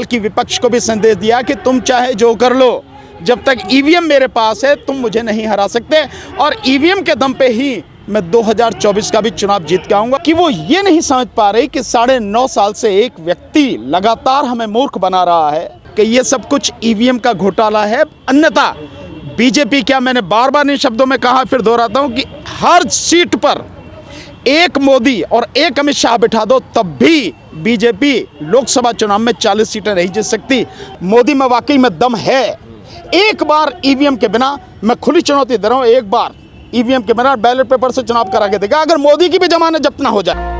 बल्कि विपक्ष को भी संदेश दिया कि तुम चाहे जो कर लो, जब तक ईवीएम मेरे पास है तुम मुझे नहीं हरा सकते, और ईवीएम के दम पे ही मैं 2024 का भी चुनाव जीत के आऊंगा। कि वो ये नहीं समझ पा रही कि 9.5 साल से एक व्यक्ति लगातार हमें मूर्ख बना रहा है कि ये सब कुछ ईवीएम का घोटाला है। अन्यथा बीजेपी, क्या मैंने बार बार इन शब्दों में कहा, फिर दोहराता हूं कि हर सीट पर एक मोदी और एक अमित शाह बिठा दो तब भी बीजेपी लोकसभा चुनाव में 40 सीटें नहीं जीत सकती। मोदी में वाकई में दम है। एक बार ईवीएम के बिना, मैं खुली चुनौती दे रहा हूं, एक बार ईवीएम के बिना बैलेट पेपर से चुनाव करा के देगा, अगर मोदी की भी जमानत जब्त ना हो जाए।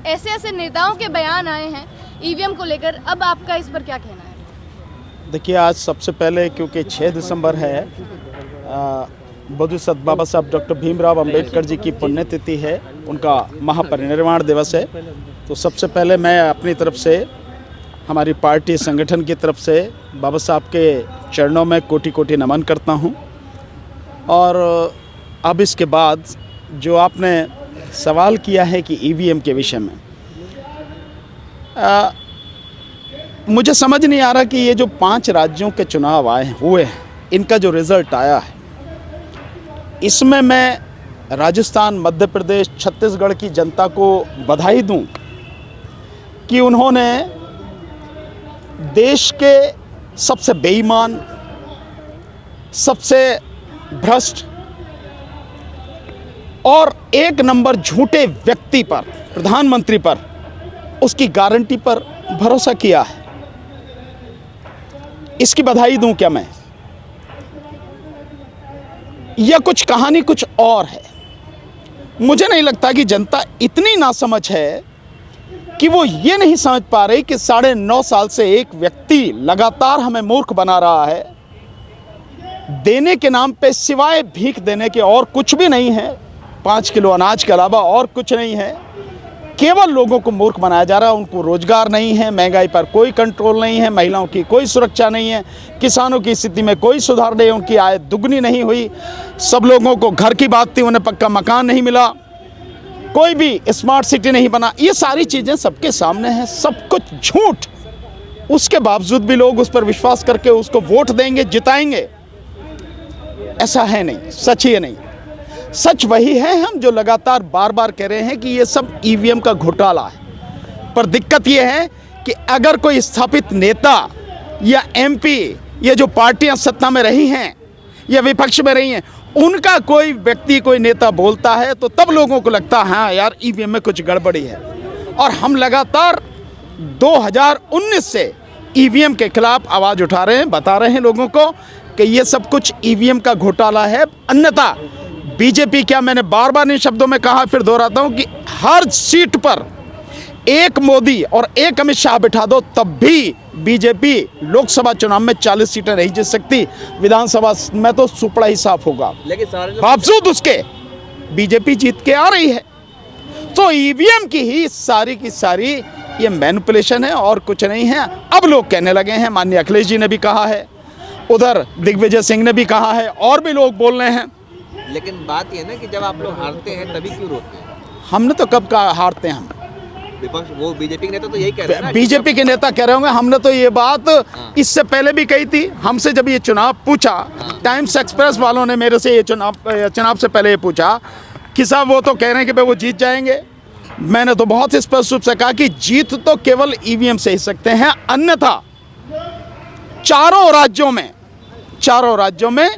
ऐसे ऐसे नेताओं के बयान आए हैं ईवीएम को लेकर, अब आपका इस पर क्या कहना है? देखिए, आज सबसे पहले क्योंकि 6 दिसंबर है, बोधिसत्व बाबा साहब डॉक्टर भीमराव अंबेडकर जी की पुण्यतिथि है, उनका महापरिनिर्वाण दिवस है। तो सबसे पहले मैं अपनी तरफ से, हमारी पार्टी संगठन की तरफ से बाबा साहब के चरणों में कोटि कोटि नमन करता हूं। और अब इसके बाद जो आपने सवाल किया है कि ईवीएम के विषय में, मुझे समझ नहीं आ रहा कि ये जो 5 राज्यों के चुनाव हुए हैं, इनका जो रिज़ल्ट आया है, इसमें मैं राजस्थान, मध्य प्रदेश, छत्तीसगढ़ की जनता को बधाई दूं कि उन्होंने देश के सबसे बेईमान, सबसे भ्रष्ट और एक नंबर झूठे व्यक्ति पर, प्रधानमंत्री पर, उसकी गारंटी पर भरोसा किया है। इसकी बधाई दूं क्या मैं? यह कुछ कहानी कुछ और है। मुझे नहीं लगता कि जनता इतनी नासमझ है कि वो ये नहीं समझ पा रही कि 9.5 साल से एक व्यक्ति लगातार हमें मूर्ख बना रहा है। देने के नाम पे सिवाय भीख देने के और कुछ भी नहीं है। 5 किलो अनाज के अलावा और कुछ नहीं है। केवल लोगों को मूर्ख बनाया जा रहा है। उनको रोजगार नहीं है, महंगाई पर कोई कंट्रोल नहीं है, महिलाओं की कोई सुरक्षा नहीं है, किसानों की स्थिति में कोई सुधार नहीं, उनकी आय दुगनी नहीं हुई। सब लोगों को घर की बात थी, उन्हें पक्का मकान नहीं मिला, कोई भी स्मार्ट सिटी नहीं बना। ये सारी चीज़ें सबके सामने हैं, सब कुछ झूठ। उसके बावजूद भी लोग उस पर विश्वास करके उसको वोट देंगे, जिताएंगे। ऐसा है नहीं, सच ही नहीं। सच वही है हम जो लगातार बार बार कह रहे हैं कि ये सब ईवीएम का घोटाला है। पर दिक्कत ये है कि अगर कोई स्थापित नेता या एमपी, ये जो पार्टियां सत्ता में रही हैं या विपक्ष में रही हैं, उनका कोई व्यक्ति, कोई नेता बोलता है तो तब लोगों को लगता है हाँ यार ईवीएम में कुछ गड़बड़ी है। और हम लगातार 2019 से ईवीएम के खिलाफ आवाज़ उठा रहे हैं, बता रहे हैं लोगों को कि ये सब कुछ ईवीएम का घोटाला है। अन्यथा बीजेपी, क्या मैंने बार बार इन शब्दों में कहा, फिर दोहराता हूं कि हर सीट पर एक मोदी और एक अमित शाह बिठा दो तब भी बीजेपी लोकसभा चुनाव में 40 सीटें नहीं जीत सकती। विधानसभा में तो सुपड़ा ही साफ होगा। लेकिन बावजूद उसके बीजेपी जीत के आ रही है। तो ईवीएम की ही सारी की सारी ये मैनिपुलेशन है और कुछ नहीं है। अब लोग कहने लगे हैं, माननीय अखिलेश जी ने भी कहा है, उधर दिग्विजय सिंह ने भी कहा है, और भी लोग बोल रहे हैं। लेकिन बात ये है ना कि जब आप लोग हारते हैं तभी क्यों रोकते हैं? हमने तो कब कहा हारते हैं हम? विपक्ष, वो बीजेपी के नेता तो यही कह रहे हैं ना। बीजेपी के नेता कह रहे होंगे, हमने तो ये बात इससे पहले भी कही थी। हमसे जब ये चुनाव पूछा, टाइम्स एक्सप्रेस वालों ने मेरे से ये चुनाव से पहले ये पूछा कि साहब वो तो कह रहे हैं कि भाई वो जीत जाएंगे। मैंने तो बहुत स्पष्ट रूप से कहा कि जीत तो केवल ईवीएम से ही सकते हैं, अन्यथा चारों राज्यों में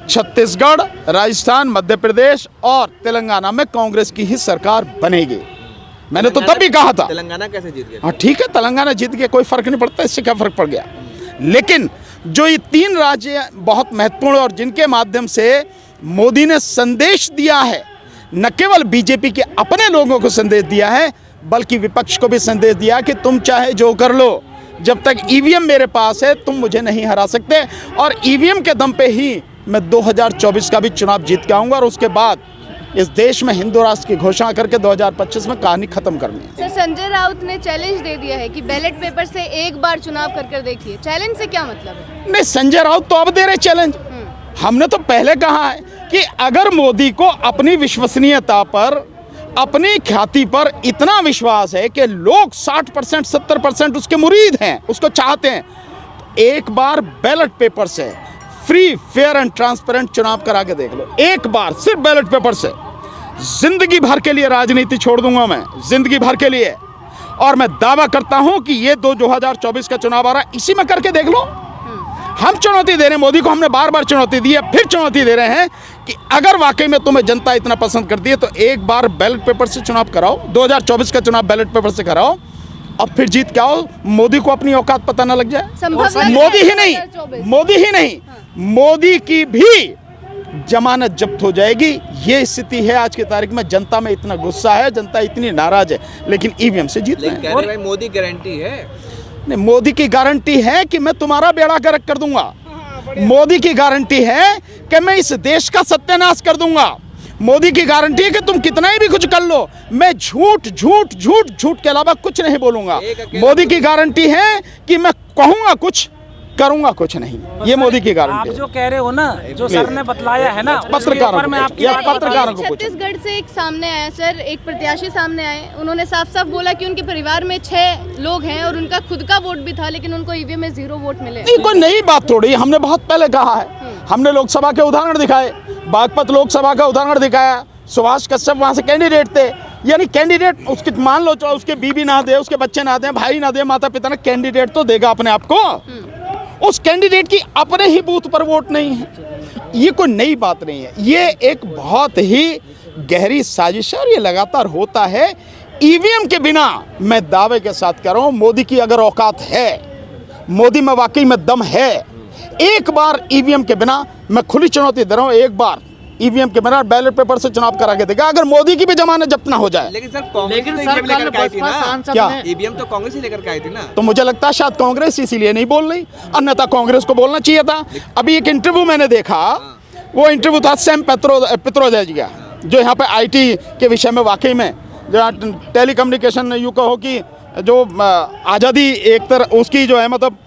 छत्तीसगढ़, राजस्थान, मध्य प्रदेश और तेलंगाना में कांग्रेस की ही सरकार बनेगी। मैंने तो तब भी कहा था। तेलंगाना कैसे जीत गया? हाँ ठीक है, तेलंगाना जीत गया, कोई फर्क नहीं पड़ता, इससे क्या फर्क पड़ गया। लेकिन जो ये 3 राज्य बहुत महत्वपूर्ण और जिनके माध्यम से मोदी ने संदेश दिया है, न केवल बीजेपी के अपने लोगों को संदेश दिया है, बल्कि विपक्ष को भी संदेश दिया कि तुम चाहे जो कर लो, जब तक ईवीएम मेरे पास है तुम मुझे नहीं हरा सकते, और ईवीएम के दम पे ही मैं 2024 का भी चुनाव जीत के आऊंगा, और उसके बाद इस देश में हिंदू राष्ट्र की घोषणा करके 2025 में कहानी खत्म करनी है। सर, संजय राउत ने चैलेंज दे दिया है कि बैलेट पेपर से एक बार चुनाव कर देखिए। चैलेंज से क्या मतलब है? नहीं, संजय राउत तो अब दे रहे चैलेंज। हमने तो पहले कहा है कि अगर मोदी को अपनी विश्वसनीयता पर अपनी ख्याति पर इतना विश्वास है कि लोग 60% 70% उसके मुरीद हैं, उसको चाहते हैं। एक बार बैलेट पेपर से फ्री फेयर एंड ट्रांसपेरेंट चुनाव करा के देख लो, एक बार सिर्फ बैलेट पेपर से। जिंदगी भर के लिए राजनीति छोड़ दूंगा मैं, जिंदगी भर के लिए। और मैं दावा करता हूं कि ये 2024 का चुनाव आ रहा है, इसी में करके देख लो। हम चुनौती दे रहे हैं मोदी को, हमने बार बार चुनौती दी है, फिर चुनौती दे रहे हैं कि अगर वाकई में तुम्हें जनता इतना पसंद करती है तो एक बार बैलेट पेपर से चुनाव कराओ, 2024 का चुनाव बैलेट पेपर से कराओ, और फिर जीत के आओ। मोदी को अपनी औकात पता ना लग जाए। मोदी ही नहीं, मोदी की भी जमानत जब्त हो जाएगी। ये स्थिति है आज की तारीख में। जनता में इतना गुस्सा है, जनता इतनी नाराज है, लेकिन ईवीएम से जीत रहे हैं। कह रहे भाई मोदी गारंटी है। नहीं, मोदी की गारंटी है कि मैं तुम्हारा बेड़ा गर्क कर दूंगा। मोदी की गारंटी है कि मैं इस देश का सत्यानाश कर दूंगा। मोदी की गारंटी है कि तुम कितना ही भी कुछ कर लो, मैं झूठ झूठ झूठ झूठ के अलावा कुछ नहीं बोलूंगा। मोदी की गारंटी है कि मैं कहूंगा कुछ, करूंगा कुछ नहीं। ये मोदी की गारंटी आप जो कह रहे हो ना, जो सर ने बतलाया है ना, पत्रकारों को पूछो। छत्तीसगढ़ से एक सामने आया सर, एक प्रत्याशी सामने आए, उन्होंने साफ साफ बोला कि उनके परिवार में 6 लोग हैं और उनका खुद का वोट भी था, लेकिन उनको ईवीएम में 0 वोट मिले। नहीं, कोई नई बात थोड़ी, हमने बहुत पहले कहा है। हमने लोकसभा के उदाहरण दिखाए, बागपत लोकसभा का उदाहरण दिखाया। सुभाष कश्यप वहाँ से कैंडिडेट थे, यानी कैंडिडेट उसके मान लो उसके बीबी ना दे, उसके बच्चे ना दे, भाई ना दे, माता पिता ना, कैंडिडेट तो देगा अपने आप को। उस कैंडिडेट की अपने ही बूथ पर वोट नहीं है। ये कोई नई बात नहीं है, ये एक बहुत ही गहरी साजिश है और ये लगातार होता है। ईवीएम के बिना मैं दावे के साथ कह रहा हूँ, मोदी की अगर औकात है, मोदी में वाकई में दम है, एक बार ईवीएम के बिना, मैं खुली चुनौती दे रहा हूँ, एक बार ईवीएम के बिना बैलेट पेपर से चुनाव करा के देगा, अगर मोदी की भी जमानत जब्त ना हो जाए। लेकिन सर कांग्रेस लेकर आई थी ना, क्या ईवीएम तो कांग्रेस ही लेकर आई थी ना। तो मुझे लगता है शायद कांग्रेस इसीलिए नहीं बोल रही, अन्यथा कांग्रेस को बोलना चाहिए था। अभी एक इंटरव्यू मैंने देखा, वो इंटरव्यू था सैम पित्रोदा जी का, जो यहाँ पे आईटी के विषय में वाकई में जो टेलीकम्युनिकेशन यूँ कहो कि जो आज़ादी एक तरह उसकी जो है मतलब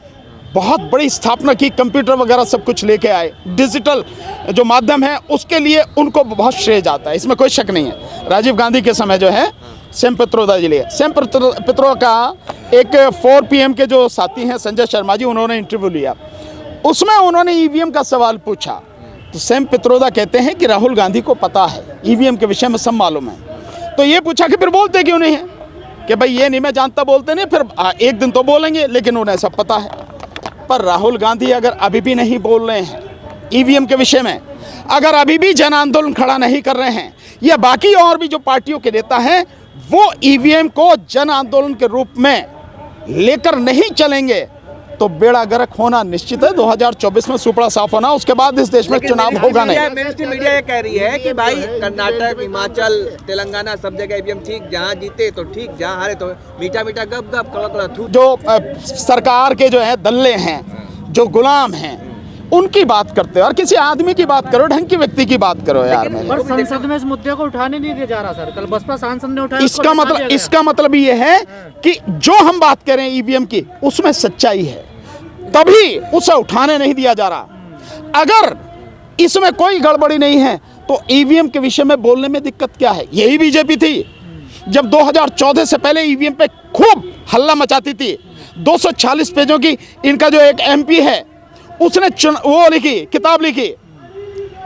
बहुत बड़ी स्थापना की, कंप्यूटर वगैरह सब कुछ लेके आए, डिजिटल जो माध्यम है उसके लिए उनको बहुत श्रेय जाता है, इसमें कोई शक नहीं है। राजीव गांधी के समय जो है सैम पित्रोदा जी लिए, सैम पित्रोदा का एक 4 PM के जो साथी हैं संजय शर्मा जी, उन्होंने इंटरव्यू लिया, उसमें उन्होंने ईवीएम का सवाल पूछा। तो सैम पित्रोदा कहते हैं कि राहुल गांधी को पता है ईवीएम के विषय में, सब मालूम है। तो ये पूछा कि फिर बोलते क्यों नहीं है, कि भाई ये नहीं मैं जानता, बोलते नहीं, फिर एक दिन तो बोलेंगे, लेकिन उन्हें सब पता है। पर राहुल गांधी अगर अभी भी नहीं बोल रहे हैं ईवीएम के विषय में, अगर अभी भी जन आंदोलन खड़ा नहीं कर रहे हैं, या बाकी और भी जो पार्टियों के नेता हैं वो ईवीएम को जन आंदोलन के रूप में लेकर नहीं चलेंगे, तो बेड़ा गर्क होना निश्चित है। 2024 में सुपड़ा साफ होना, उसके बाद इस देश में चुनाव होगा नहीं। मीडिया ये कह रही है कि भाई कर्नाटक, हिमाचल, तेलंगाना सब जगह ईवीएम ठीक, जहाँ जीते तो ठीक, जहाँ हारे तो मीठा मीठा गप गप कड़ा कड़ा थू। जो सरकार के जो है दल्ले हैं, जो गुलाम हैं, उनकी बात करते हो, और किसी आदमी की बात करो, ढंग के व्यक्ति की बात करो यार। पर संसद में इस मुद्दे को उठाने नहीं दिया जा रहा सर, कल बसपा सांसद ने उठाया। इसका मतलब ये है कि जो हम बात करें ईवीएम की, उसमें सच्चाई है, तभी उसे उठाने नहीं दिया जा रहा। अगर इसमें कोई गड़बड़ी नहीं है तो ईवीएम के विषय में बोलने में दिक्कत क्या है। यही बीजेपी थी जब 2014 से पहले ईवीएम पे खूब हल्ला मचाती थी। 240 पेजों की इनका जो एक एमपी है, उसने वो लिखी, किताब लिखी,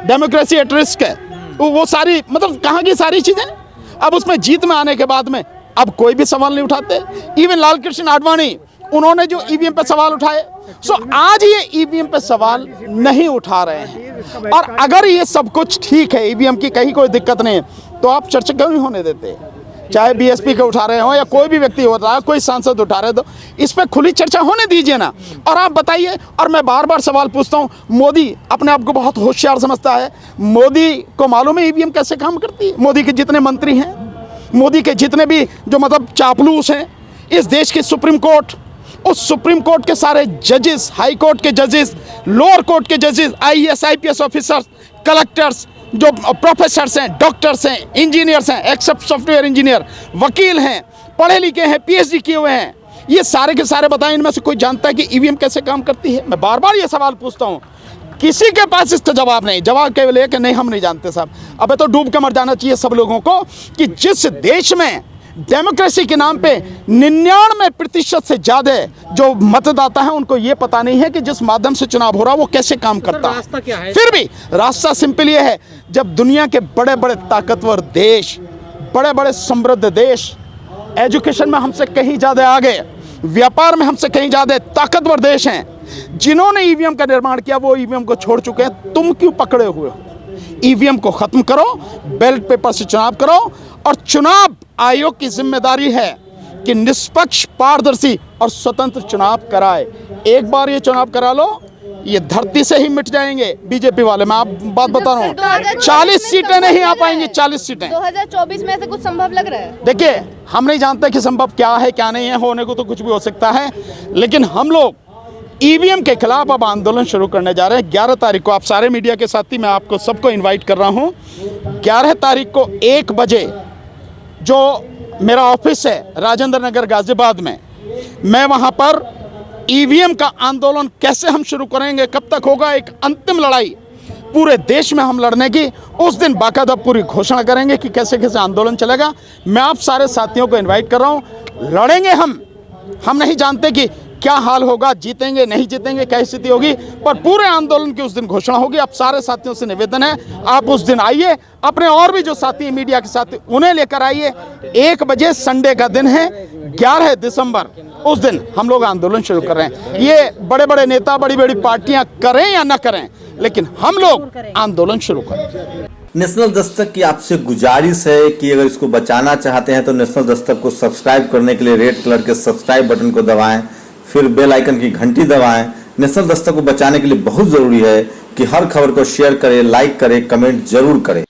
डेमोक्रेसी एट रिस्क है, वो सारी मतलब कहाँ की सारी चीज़ें। अब उसमें जीत में आने के बाद में अब कोई भी सवाल नहीं उठाते। इवन लाल कृष्ण आडवाणी, उन्होंने जो ईवीएम पे सवाल उठाए, सो आज ये ईवीएम पे सवाल नहीं उठा रहे हैं। और अगर ये सब कुछ ठीक है, ईवीएम की कहीं कोई दिक्कत नहीं है, तो आप चर्चा क्यों नहीं होने देते? चाहे बीएसपी के उठा रहे हो या कोई भी व्यक्ति हो रहा है, कोई सांसद उठा रहे, तो इस पर खुली चर्चा होने दीजिए ना। और आप बताइए, और मैं बार बार सवाल पूछता हूँ, मोदी अपने आप को बहुत होशियार समझता है, मोदी को मालूम है ईवीएम कैसे काम करती है? मोदी के जितने मंत्री हैं, मोदी के जितने भी जो मतलब चापलूस हैं, इस देश की सुप्रीम कोर्ट, उस सुप्रीम कोर्ट के सारे जजेस, हाई कोर्ट के जजेस, लोअर कोर्ट के जजेस, आईएएस आईपीएस ऑफिसर्स, कलेक्टर्स, जो प्रोफेसर्स हैं, डॉक्टर्स हैं, इंजीनियर्स हैं, एक्सेप्ट सॉफ्टवेयर इंजीनियर, वकील हैं, पढ़े लिखे हैं, पीएचडी किए हुए हैं, ये सारे के सारे बताएं, इनमें से कोई जानता है कि ईवीएम कैसे काम करती है? मैं बार बार ये सवाल पूछता हूँ, किसी के पास इसका जवाब नहीं। जवाब केवल ये कि नहीं, हम नहीं जानते साहब। अबे तो डूब के मर जाना चाहिए सब लोगों को कि जिस देश में डेमोक्रेसी के नाम पे 99% से ज़्यादा जो मतदाता हैं उनको ये पता नहीं है कि जिस माध्यम से चुनाव हो रहा है वो कैसे काम करता है। रास्ता क्या है? फिर भी रास्ता सिंपल ये है, जब दुनिया के बड़े बड़े ताकतवर देश, बड़े बड़े समृद्ध देश एजुकेशन में हमसे कहीं ज़्यादा आगे, व्यापार में हमसे कहीं ज़्यादा ताकतवर देश हैं, जिन्होंने ईवीएम का निर्माण किया वो ईवीएम को छोड़ चुके हैं। तुम क्यों पकड़े हुए हो? ईवीएम को खत्म करो, बैलेट पेपर से चुनाव करो, और चुनाव आयोग की जिम्मेदारी है कि निष्पक्ष, पारदर्शी और स्वतंत्र चुनाव कराए। एक बार ये चुनाव करा लो, ये धरती से ही मिट जाएंगे बीजेपी वाले। मैं आप बात बता रहा हूँ, 40 सीटें नहीं आ पाएंगी, 40 सीटें। 2024 में ऐसे कुछ संभव लग रहा है? देखिए, हम नहीं जानते कि संभव क्या है क्या नहीं है, होने को तो कुछ भी हो सकता है, लेकिन हम लोग ईवीएम के खिलाफ अब आंदोलन शुरू करने जा रहे हैं। 11 तारीख को आप सारे मीडिया के साथी, मैं आपको सबको इनवाइट कर रहा हूँ। 11 तारीख को 1 बजे जो मेरा ऑफिस है राजेंद्र नगर गाजियाबाद में, मैं वहाँ पर ईवीएम का आंदोलन कैसे हम शुरू करेंगे, कब तक होगा, एक अंतिम लड़ाई पूरे देश में हम लड़ने की उस दिन बाकायदा पूरी घोषणा करेंगे कि कैसे कैसे आंदोलन चलेगा। मैं आप सारे साथियों को इनवाइट कर रहा हूँ, लड़ेंगे हम नहीं जानते कि क्या हाल होगा, जीतेंगे नहीं जीतेंगे, क्या स्थिति होगी, पर पूरे आंदोलन की उस दिन घोषणा होगी। आप सारे साथियों से निवेदन है, आप उस दिन आइए, अपने और भी जो साथी मीडिया के साथी उन्हें लेकर आइए। 1 बजे संडे का दिन है, 11 दिसंबर, उस दिन हम लोग आंदोलन शुरू कर रहे हैं। ये बड़े बड़े नेता, बड़ी बड़ी पार्टियां करें या ना करें, लेकिन हम लोग आंदोलन शुरू करें। नेशनल दस्तक की आपसे गुजारिश है कि अगर इसको बचाना चाहते हैं तो नेशनल दस्तक को सब्सक्राइब करने के लिए रेड कलर के सब्सक्राइब बटन को दबाएं, फिर बेल आइकन की घंटी दबाएं। नेशनल दस्तक को बचाने के लिए बहुत जरूरी है कि हर खबर को शेयर करें, लाइक करें, कमेंट जरूर करें।